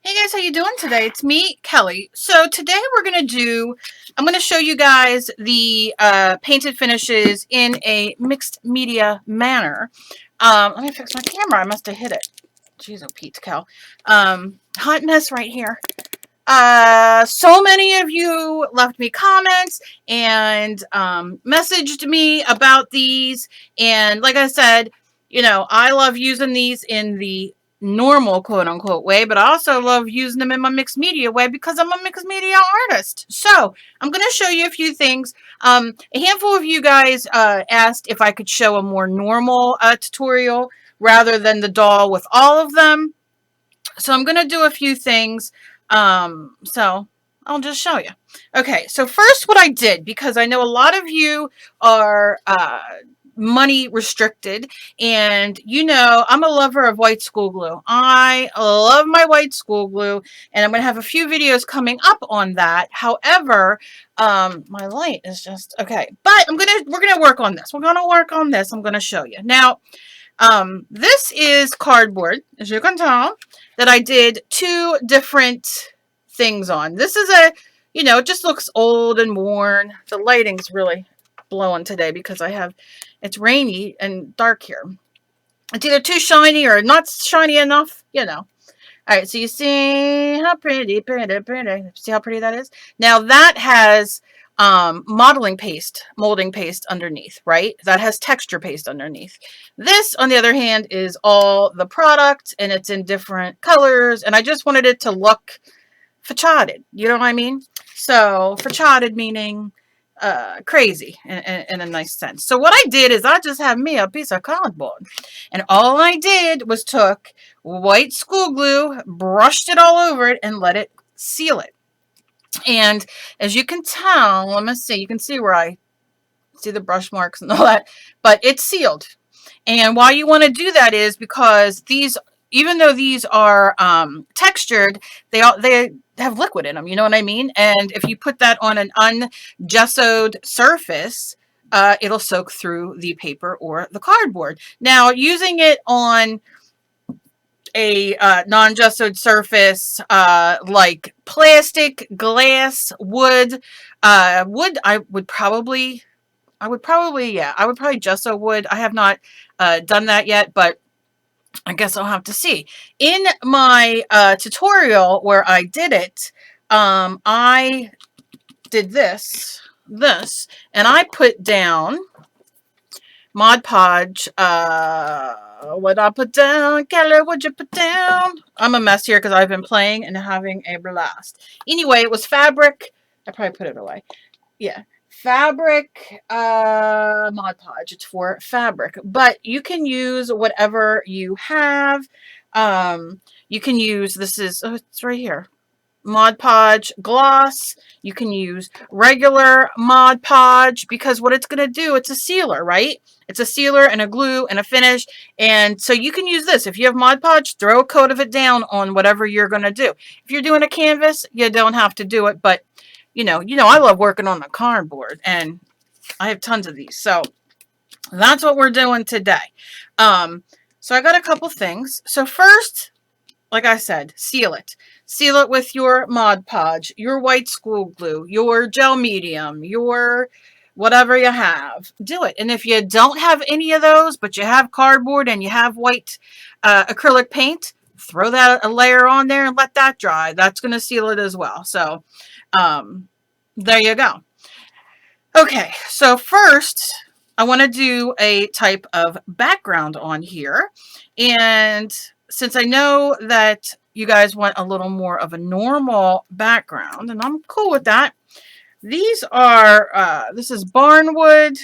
Hey guys, how you doing today? It's me, Kelly. So today I'm going to show you guys the painted finishes in a mixed media manner. Let me fix my camera. I must have hit it. Jeez, oh Pete, Cal. Hot mess right here. So many of you left me comments and messaged me about these. And like I said, you know, I love using these in the normal quote unquote way, but I also love using them in my mixed media way because I'm a mixed media artist. So I'm going to show you a few things. A handful of you guys asked if I could show a more normal tutorial rather than the doll with all of them. So I'm going to do a few things. So I'll just show you. Okay, so first what I did, because I know a lot of you are money restricted, and you know I'm a lover of white school glue. I love my white school glue, and I'm going to have a few videos coming up on that. However, my light is just okay, but we're gonna work on this. We're gonna work on this. I'm going to show you now. This is cardboard, as you can tell, that I did two different things on. This is you know, it just looks old and worn. The lighting's really blowing today because it's rainy and dark here. It's either too shiny or not shiny enough, you know. All right, so you see how pretty. See how pretty that is? Now that has molding paste underneath, right? That has texture paste underneath. This, on the other hand, is all the product, and it's in different colors, and I just wanted it to look facaded. You know what I mean? So facaded meaning crazy in a nice sense. So what I did is I just have me a piece of cardboard, and all I did was took white school glue, brushed it all over it, and let it seal it. And as you can tell, let me see, you can see where I see the brush marks and all that, but it's sealed. And why you want to do that is because these, even though these are textured, they have liquid in them. You know what I mean? And if you put that on an ungessoed surface, it'll soak through the paper or the cardboard. Now, using it on a non-gessoed surface like plastic, glass, wood, I would probably gesso wood. I have not done that yet, but I guess I'll have to see. In my tutorial where I did it, I did this, and I put down Mod Podge. What I put down, Kelly, what'd you put down? I'm a mess here because I've been playing and having a blast. Anyway, it was fabric. I probably put it away. Yeah. Fabric Mod Podge. It's for fabric, but you can use whatever you have. You can use, it's right here, Mod Podge gloss. You can use regular Mod Podge because what it's going to do, it's a sealer, right? It's a sealer and a glue and a finish. And so you can use this. If you have Mod Podge, throw a coat of it down on whatever you're going to do. If you're doing a canvas, you don't have to do it, but you know, I love working on the cardboard, and I have tons of these. So that's what we're doing today. So I got a couple things. So first, like I said, seal it. Seal it with your Mod Podge, your white school glue, your gel medium, your whatever you have. Do it. And if you don't have any of those, but you have cardboard and you have white acrylic paint, throw that a layer on there and let that dry. That's going to seal it as well. So there you go. Okay, so first I want to do a type of background on here. And since I know that you guys want a little more of a normal background, and I'm cool with that, these are, this is barnwood,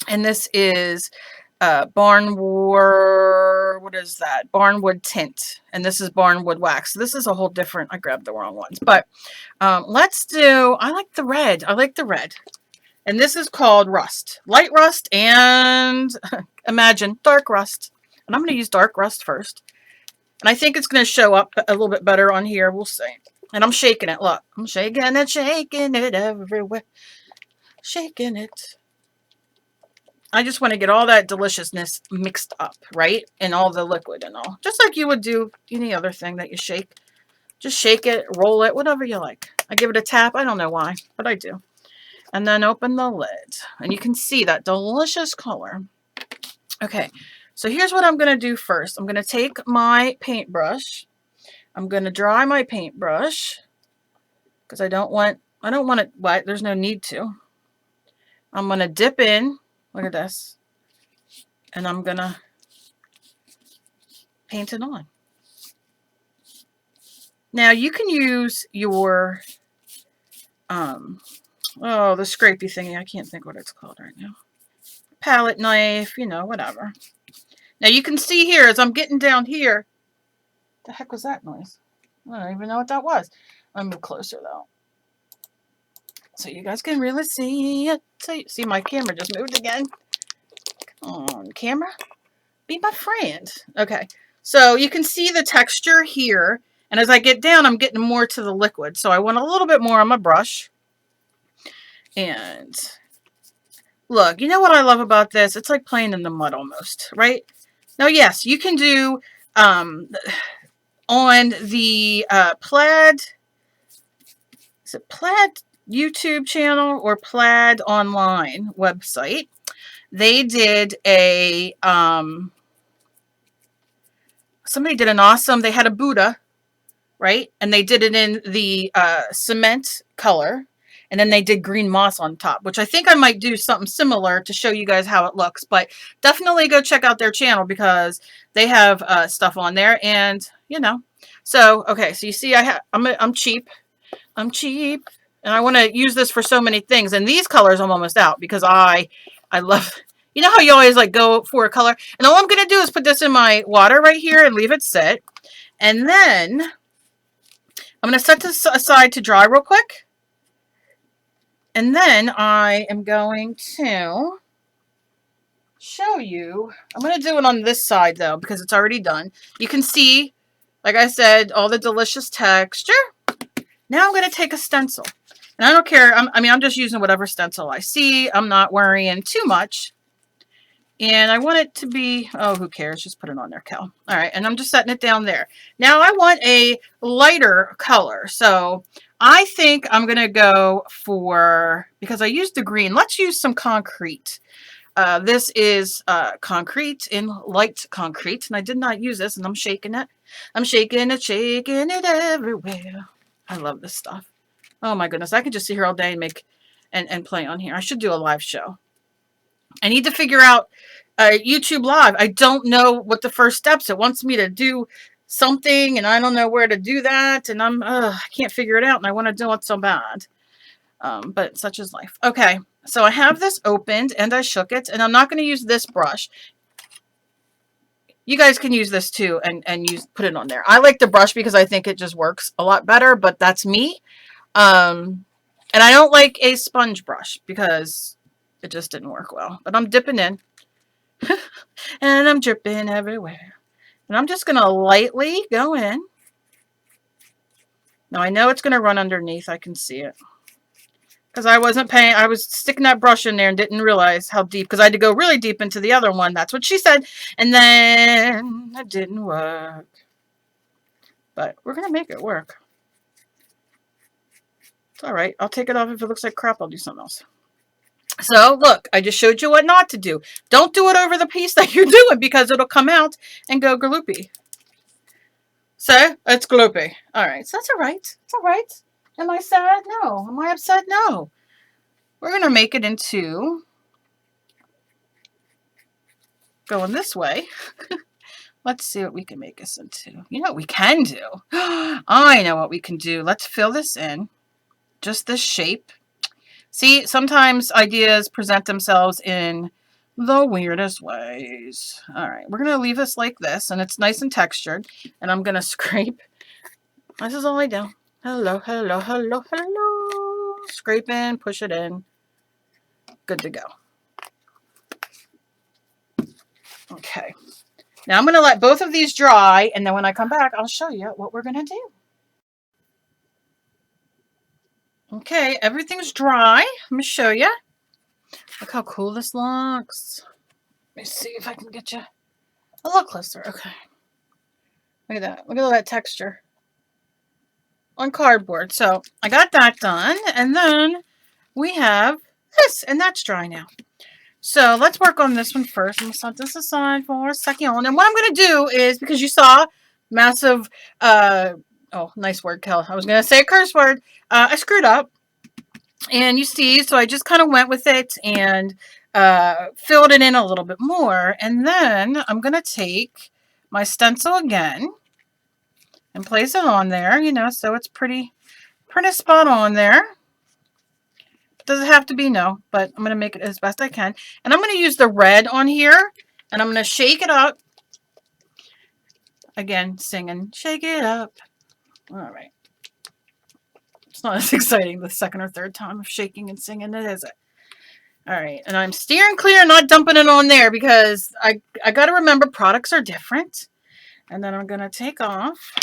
and this is barnwood, what is that? Barnwood tint, and this is barnwood wax. This is a whole different, I grabbed the wrong ones, but let's do, I like the red. And this is called rust, light rust, and imagine dark rust. And I'm going to use dark rust first. And I think it's going to show up a little bit better on here. We'll see. And I'm shaking it. Look, I'm shaking it everywhere. Shaking it. I just want to get all that deliciousness mixed up, right? And all the liquid and all. Just like you would do any other thing that you shake. Just shake it, roll it, whatever you like. I give it a tap. I don't know why, but I do. And then open the lid. And you can see that delicious color. Okay, so here's what I'm going to do first. I'm going to take my paintbrush. I'm going to dry my paintbrush because I don't want it wet. There's no need to. I'm going to dip in. Look at this. And I'm going to paint it on. Now you can use your, oh, the scrapey thingy. I can't think what it's called right now. Palette knife, you know, whatever. Now you can see here as I'm getting down here. The heck was that noise? I don't even know what that was. I'll move closer though, so you guys can really see it. See, my camera just moved again. Come on, camera, be my friend. Okay, so you can see the texture here, and as I get down, I'm getting more to the liquid. So I want a little bit more on my brush. And look, you know what I love about this? It's like playing in the mud almost, right? Now, yes, you can do on the Plaid. Is it Plaid YouTube channel or Plaid online website? They did a somebody did an awesome. They had a Buddha, right? And they did it in the cement color. And then they did green moss on top, which I think I might do something similar to show you guys how it looks. But definitely go check out their channel because they have stuff on there. And, you know. So, okay. So you see I'm cheap. I'm cheap. And I want to use this for so many things. And these colors I'm almost out because I love, you know how you always like go for a color? And all I'm going to do is put this in my water right here and leave it sit. And then I'm going to set this aside to dry real quick. And then I am going to show you. I'm going to do it on this side, though, because it's already done. You can see, like I said, all the delicious texture. Now I'm going to take a stencil. And I don't care. I'm just using whatever stencil I see. I'm not worrying too much. And I want it to be, oh, who cares? Just put it on there, Cal. All right, and I'm just setting it down there. Now I want a lighter color. So I think I'm going to go for, because I used the green, let's use some concrete. This is concrete in light concrete, and I did not use this, and I'm shaking it. I'm shaking it everywhere. I love this stuff. Oh my goodness, I could just sit here all day and make and play on here. I should do a live show. I need to figure out YouTube Live. I don't know what the first steps. It wants me to do something, and I don't know where to do that, and I can't figure it out, and I want to do it so bad. But such is life. Okay, so I have this opened, and I shook it, and I'm not going to use this brush. You guys can use this too, and put it on there. I like the brush because I think it just works a lot better, but that's me. And I don't like a sponge brush because it just didn't work well. But I'm dipping in. And I'm dripping everywhere. And I'm just going to lightly go in. Now I know it's going to run underneath. I can see it. Because I wasn't paying. I was sticking that brush in there and didn't realize how deep. Because I had to go really deep into the other one. That's what she said. And then it didn't work. But we're going to make it work. It's all right. I'll take it off. If it looks like crap, I'll do something else. So, look, I just showed you what not to do. Don't do it over the piece that you're doing because it'll come out and go gloopy. So, it's gloopy. All right. So, that's all right. It's all right. Am I sad? No. Am I upset? No. We're going to make it into going this way. Let's see what we can make this into. You know what we can do? I know what we can do. Let's fill this in. Just this shape. See, sometimes ideas present themselves in the weirdest ways. All right, we're going to leave this like this, and it's nice and textured. And I'm going to scrape. This is all I do. Hello, hello, hello, hello. Scrape in, push it in. Good to go. Okay. Now I'm going to let both of these dry, and then when I come back, I'll show you what we're going to do. Okay, everything's dry. Let me show you. Look how cool this looks. Let me see if I can get you a little closer. Okay. Look at that. Look at all that texture. on cardboard. So I got that done. And then we have this, and that's dry now. So let's work on this one first. I'm going to set this aside for a second. And what I'm going to do is, because you saw massive, oh, nice word, Kel. I was going to say a curse word. I screwed up. And you see, so I just kind of went with it and filled it in a little bit more. And then I'm going to take my stencil again and place it on there, you know, so it's pretty spot on there. Does it have to be? No, but I'm going to make it as best I can. And I'm going to use the red on here, and I'm going to shake it up. Again, singing, shake it up. All right. It's not as exciting the second or third time of shaking and singing it, is it? All right, and I'm steering clear, not dumping it on there because I got to remember products are different. And then I'm going to take off,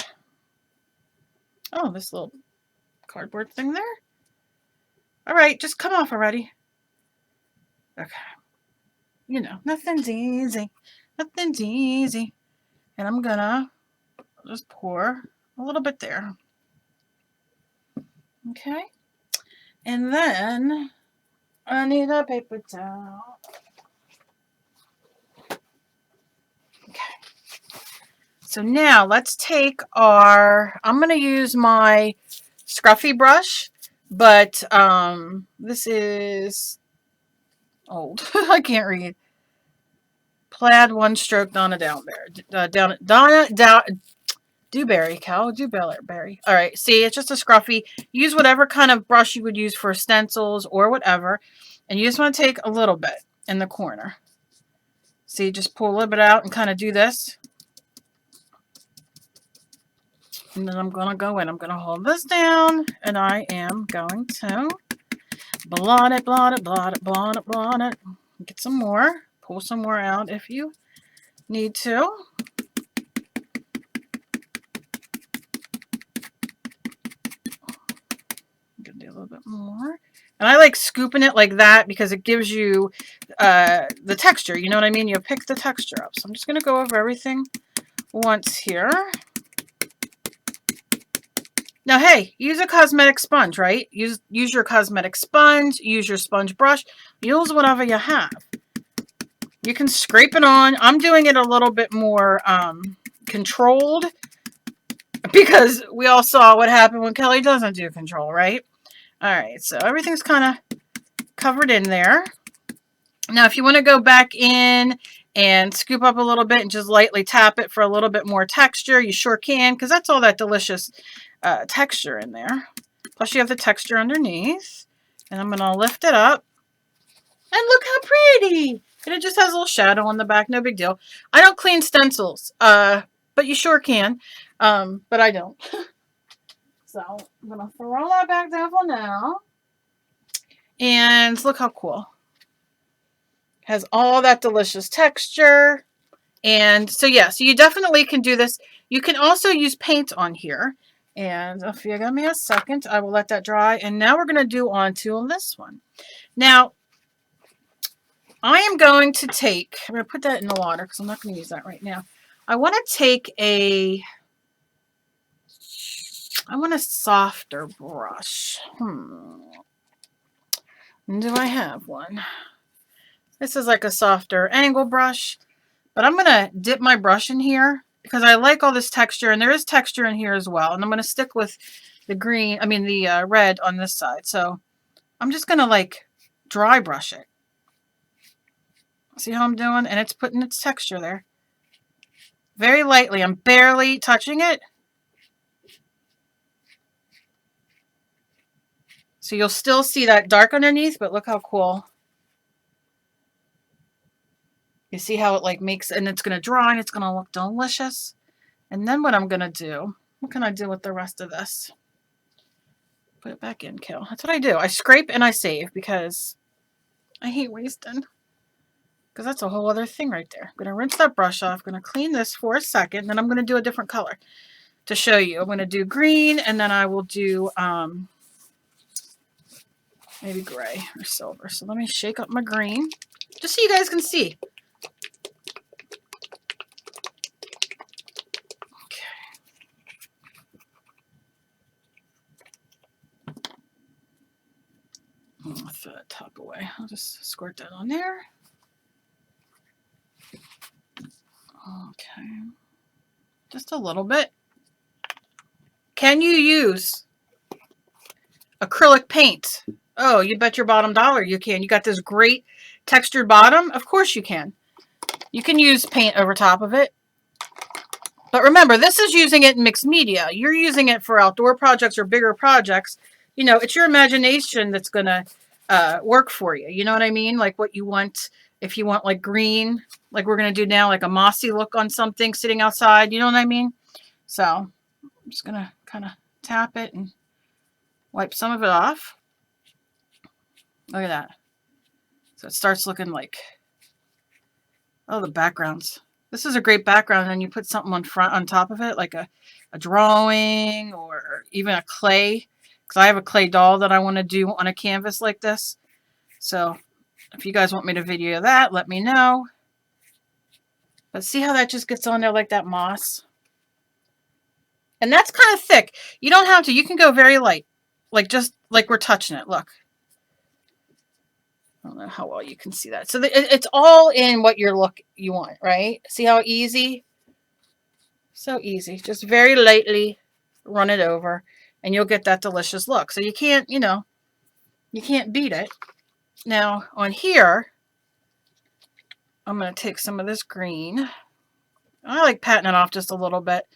oh, this little cardboard thing there. All right, just come off already. Okay. You know, nothing's easy. Nothing's easy. And I'm going to just pour a little bit there. Okay. And then I need a paper towel. Okay. So now let's take our, I'm going to use my scruffy brush, but this is old. I can't read. Plaid one stroke Donna Dewberry, Cal, Dewberry. All right, see, it's just a scruffy. Use whatever kind of brush you would use for stencils or whatever, and you just want to take a little bit in the corner. See, just pull a little bit out and kind of do this. And then I'm going to go in. I'm going to hold this down, and I am going to blot it, blot it, blot it, blot it, blot it. Get some more. Pull some more out if you need to. I'm going to do a little bit more. And I like scooping it like that because it gives you the texture. You know what I mean? You pick the texture up. So I'm just going to go over everything once here. Now, hey, use a cosmetic sponge, right? Use your cosmetic sponge. Use your sponge brush. Use whatever you have. You can scrape it on. I'm doing it a little bit more controlled because we all saw what happened when Kelly doesn't do control, right? All right, so everything's kind of covered in there. Now, if you want to go back in and scoop up a little bit and just lightly tap it for a little bit more texture, you sure can, because that's all that delicious texture in there. Plus, you have the texture underneath. And I'm going to lift it up. And look how pretty! And it just has a little shadow on the back. No big deal. I don't clean stencils, but you sure can. But I don't. So I'm going to throw that back down for now. And look how cool. Has all that delicious texture. And so, yeah, so you definitely can do this. You can also use paint on here. And if you give me a second, I will let that dry. And now we're going to do onto this one. Now, I am going to take, I'm going to put that in the water because I'm not going to use that right now. I want to take a softer brush. Do I have one? This is like a softer angle brush, but I'm going to dip my brush in here because I like all this texture, and there is texture in here as well. And I'm going to stick with the green, the red on this side. So I'm just going to like dry brush it. See how I'm doing? And it's putting its texture there. Very lightly. I'm barely touching it. So you'll still see that dark underneath, but look how cool. You see how it like makes, and it's going to dry and it's going to look delicious. And then what I'm going to do, what can I do with the rest of this? Put it back in, Kill. That's what I do. I scrape and I save because I hate wasting. Because that's a whole other thing right there. I'm going to rinse that brush off. I'm going to clean this for a second. Then I'm going to do a different color to show you. I'm going to do green, and then I will do maybe gray or silver. So let me shake up my green just so you guys can see. Okay. I'll throw that top away. I'll just squirt that on there. Okay. Just a little bit. Can you use acrylic paint? Oh, you bet your bottom dollar you can. You got this great textured bottom. Of course you can. You can use paint over top of it. But remember, this is using it in mixed media. You're using it for outdoor projects or bigger projects. You know, it's your imagination that's going to work for you. You know what I mean? Like what you want. If you want like green, like we're going to do now, like a mossy look on something sitting outside. You know what I mean? So I'm just going to kind of tap it and wipe some of it off. Look at that. So it starts looking like, oh, the backgrounds. This is a great background, and you put something on top of it, like a drawing or even a clay, because I have a clay doll that I want to do on a canvas like this. So if you guys want me to video that, let me know. But see how that just gets on there like that moss? And that's kind of thick. You don't have to. You can go very light, like just like we're touching it. Look. I don't know how well you can see that. So it's all in what you want, right? See how easy? So easy. Just very lightly run it over and you'll get that delicious look. So you can't, you know, you can't beat it. Now on here, I'm going to take some of this green. I like patting it off just a little bit,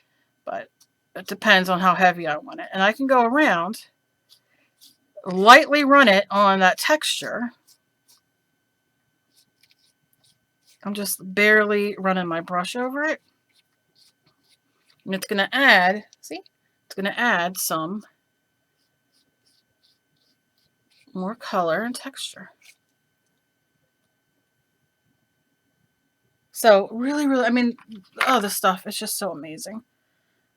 but it depends on how heavy I want it. And I can go around, lightly run it on that texture. I'm just barely running my brush over it. And it's going to add, see, it's going to add some more color and texture. So really, really, I mean, oh, this stuff is just so amazing.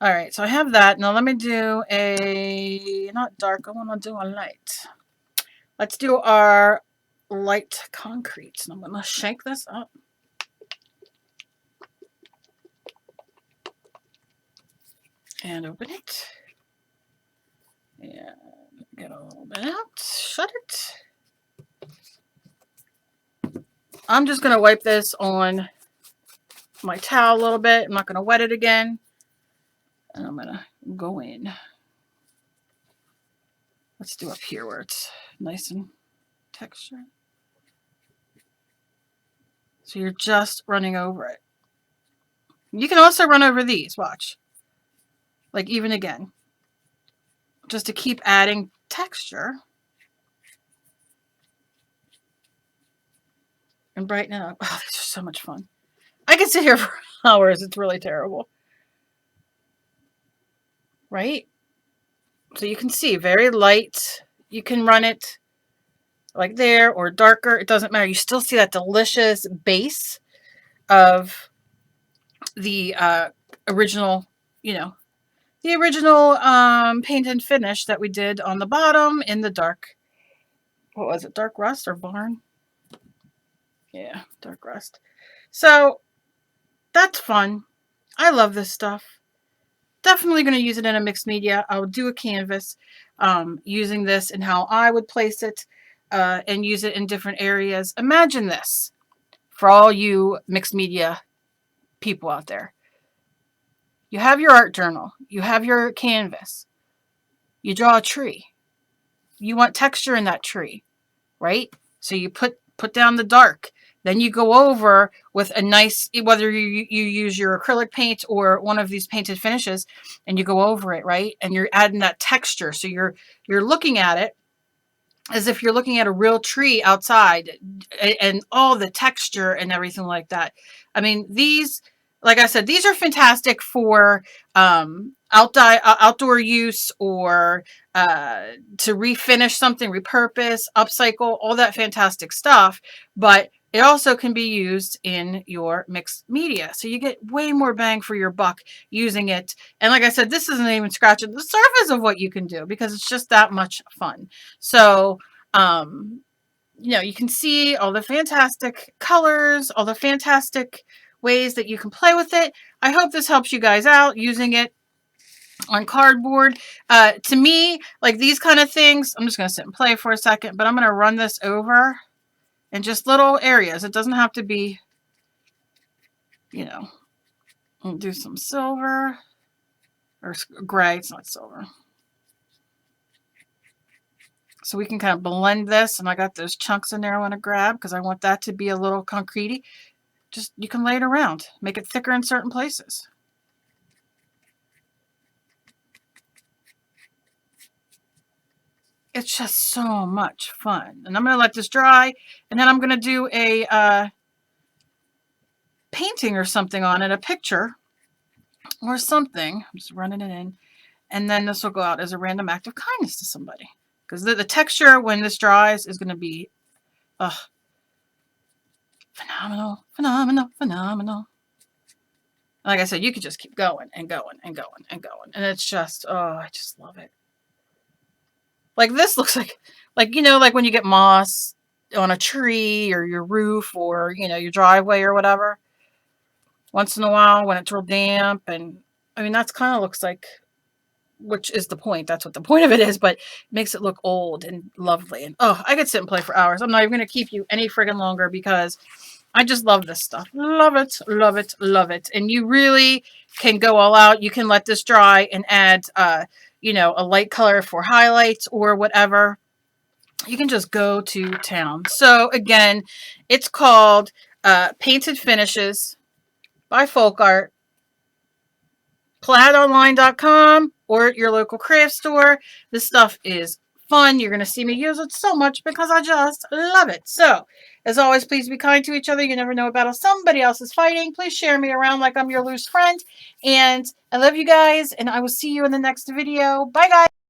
All right, so I have that. Now let me do a, not dark, I want to do a light. Let's do our light concrete. So I'm going to shake this up. And open it. And get a little bit out. Shut it. I'm just going to wipe this on my towel a little bit. I'm not going to wet it again. And I'm going to go in. Let's do up here where it's nice and textured. So you're just running over it. You can also run over these. Watch. Like even again, just to keep adding texture and brighten it up. Oh, these are so much fun. I could sit here for hours. It's really terrible. Right? So you can see very light. You can run it like there or darker. It doesn't matter. You still see that delicious base of the original, you know, the original paint and finish that we did on the bottom in the dark, what was it, dark rust or barn? Yeah, dark rust. So that's fun. I love this stuff. Definitely going to use it in a mixed media. I'll do a canvas using this and how I would place it and use it in different areas. Imagine this for all you mixed media people out there. You have your art journal. You have your canvas. You draw a tree. You want texture in that tree, right? So you put down the dark. Then you go over with a nice, whether you use your acrylic paint or one of these painted finishes, and you go over it, right? And you're adding that texture. So you're looking at it as if you're looking at a real tree outside and all the texture and everything like that. I mean, these, like I said, these are fantastic for outdoor use or to refinish something, repurpose, upcycle, all that fantastic stuff. But it also can be used in your mixed media. So you get way more bang for your buck using it. And like I said, this isn't even scratching the surface of what you can do because it's just that much fun. So, you know, you can see all the fantastic colors, all the fantastic ways that you can play with it. I hope this helps you guys out using it on cardboard. To me, like these kind of things, I'm just going to sit and play for a second, but I'm going to run this over in just little areas. It doesn't have to be, you know, I'll do some silver or gray. It's not silver. So we can kind of blend this, and I got those chunks in there I want to grab because I want that to be a little concrete-y. Just, you can lay it around, make it thicker in certain places. It's just so much fun. And I'm going to let this dry, and then I'm going to do a painting or something on it, a picture or something. I'm just running it in. And then this will go out as a random act of kindness to somebody. Because the texture, when this dries, is going to be phenomenal, phenomenal, phenomenal. Like I said, you could just keep going and going and going and going. And it's just, oh, I just love it. Like this looks like, you know, like when you get moss on a tree or your roof or, you know, your driveway or whatever. Once in a while when it's real damp. And I mean, that's kind of looks like, which is the point. That's what the point of it is, but it makes it look old and lovely. And oh, I could sit and play for hours. I'm not even going to keep you any friggin' longer because I just love this stuff. Love it, love it, love it. And you really can go all out. You can let this dry and add, you know, a light color for highlights or whatever. You can just go to town. So again, it's called Painted Finishes by Folk Art. plaidonline.com or at your local craft store. This stuff is fun. You're going to see me use it so much because I just love it. So, as always, please be kind to each other. You never know what battle somebody else is fighting. Please share me around like I'm your loose friend. And I love you guys, and I will see you in the next video. Bye, guys.